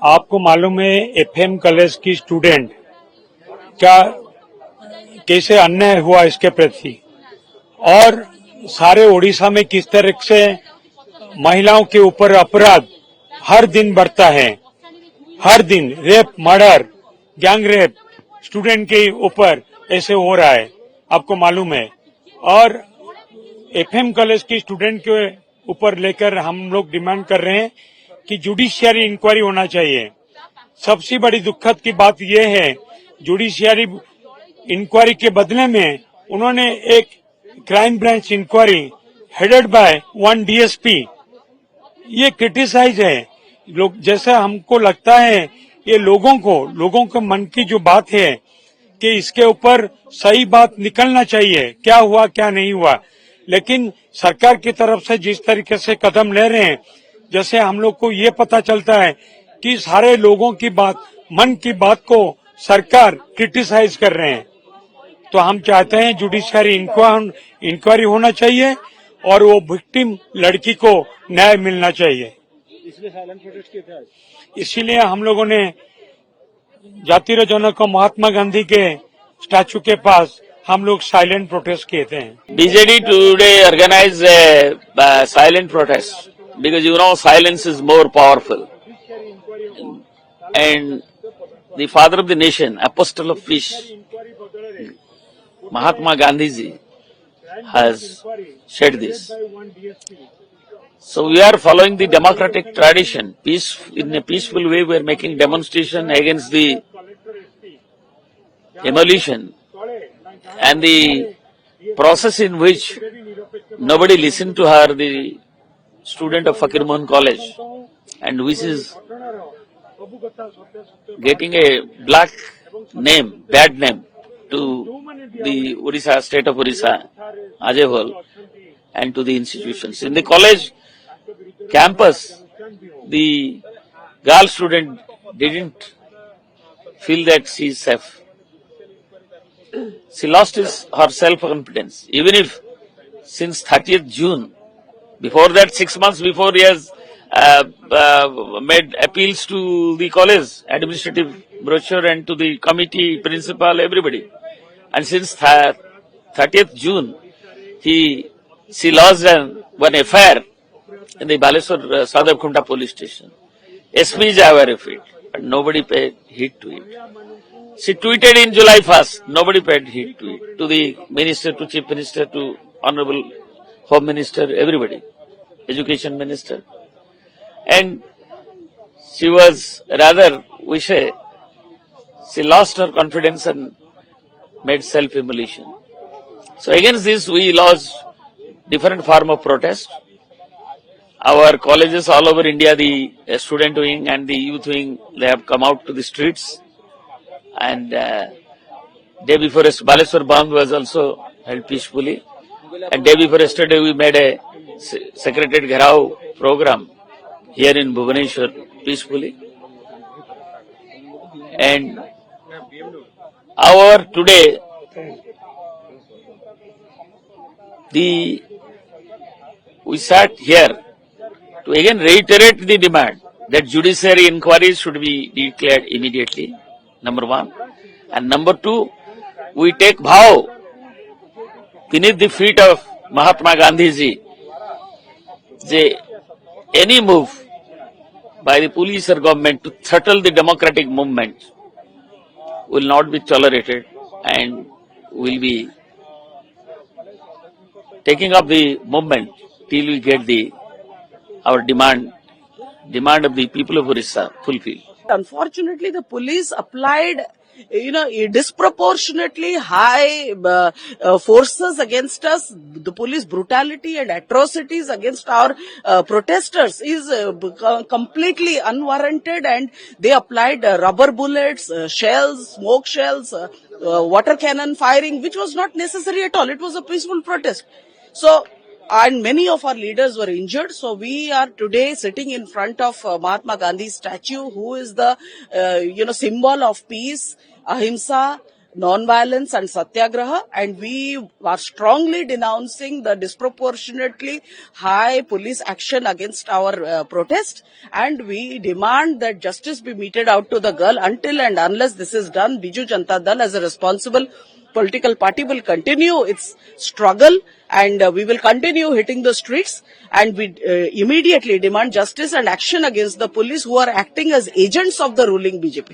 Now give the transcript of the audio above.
आपको मालूम है एफएम कॉलेज की स्टूडेंट क्या कैसे अन्याय हुआ इसके प्रति, और सारे ओडिशा में किस तरह से महिलाओं के ऊपर अपराध हर दिन बढ़ता है। हर दिन rape, murder, gang rape student के ऊपर ऐसे हो रहा है, आपको मालूम है। और एफएम कॉलेज की स्टूडेंट के ऊपर लेकर हम लोग डिमांड कर रहे हैं कि जुडिशियरी इंक्वायरी होना चाहिए। सबसे बड़ी दुखद की बात यह है, जुडिशियरी इंक्वायरी के बदले में उन्होंने एक crime branch inquiry headed by one DSP, ये क्रिटिसाइज है। लोग जैसा हमको लगता है ये लोगों के मन की जो बात है कि इसके ऊपर सही बात निकलना चाहिए, क्या हुआ क्या नहीं हुआ। लेकिन सरकार की तरफ से जिस तरीके से कदम ले रहे हैं, जैसे हम लोग को ये पता चलता है कि सारे लोगों की बात, मन की बात को सरकार क्रिटिसाइज कर रहे हैं। तो हम चाहते हैं जुडिशियरी इंक्वायरी होना चाहिए और वो विक्टिम लड़की को न्याय मिलना चाहिए। इसलिए साइलेंट प्रोटेस्ट किए थे आज। इसीलिए हम लोगों ने जातिर जनक महात्मा गांधी के स्टैचू के पास हम लोग साइलेंट प्रोटेस्ट किए थे। BJD today organized a silent protest because silence is more powerful. And the father of the nation, apostle of peace, Mahatma Gandhi ji has said this. So we are following the democratic tradition. In a peaceful way, we are making demonstration against the demolition and the process in which nobody listened to her, the student of Fakir Mohan College, and which is getting a black name, bad name to the Odisha, state of Odisha as a whole, and to the institutions. In the college campus, the girl student didn't feel that she is safe. She lost her self-confidence. Even if since 30th June, before that 6 months before, he has made appeals to the college administrative brochure and to the committee, principal, everybody. And since 30th June, she lost one affair in the Baleswar Sadabkhunda police station. SP is aware of it, but nobody paid heed to it. She tweeted in July 1st, nobody paid heed to it, to the minister, to chief minister, to honorable home minister, everybody, education minister. And she was rather, we say, she lost her confidence and made self-immolation. So against this, we launched different form of protest. Our colleges all over India, the student wing and the youth wing, they have come out to the streets. And day before, Baleswar Bandh was also held peacefully. And day before yesterday, we made a Secretariat Gherao program here in Bhubaneswar peacefully. And today, we sat here to again reiterate the demand that judiciary inquiries should be declared immediately, number one. And number two, we take vow beneath the feet of Mahatma Gandhi ji, any move by the police or government to throttle the democratic movement will not be tolerated, and will be taking up the movement till we get our demand of the people of Orissa fulfilled. Unfortunately, the police applied, disproportionately high forces against us. The police brutality and atrocities against our protesters is completely unwarranted, and they applied rubber bullets, shells, smoke shells, water cannon firing, which was not necessary at all. It was a peaceful protest. So, and many of our leaders were injured. So we are today sitting in front of Mahatma Gandhi's statue, who is the, symbol of peace, ahimsa, non-violence and satyagraha, and we are strongly denouncing the disproportionately high police action against our protest, and we demand that justice be meted out to the girl. Until and unless this is done, Biju Janata Dal as a responsible political party will continue its struggle, and we will continue hitting the streets, and we immediately demand justice and action against the police who are acting as agents of the ruling BJP.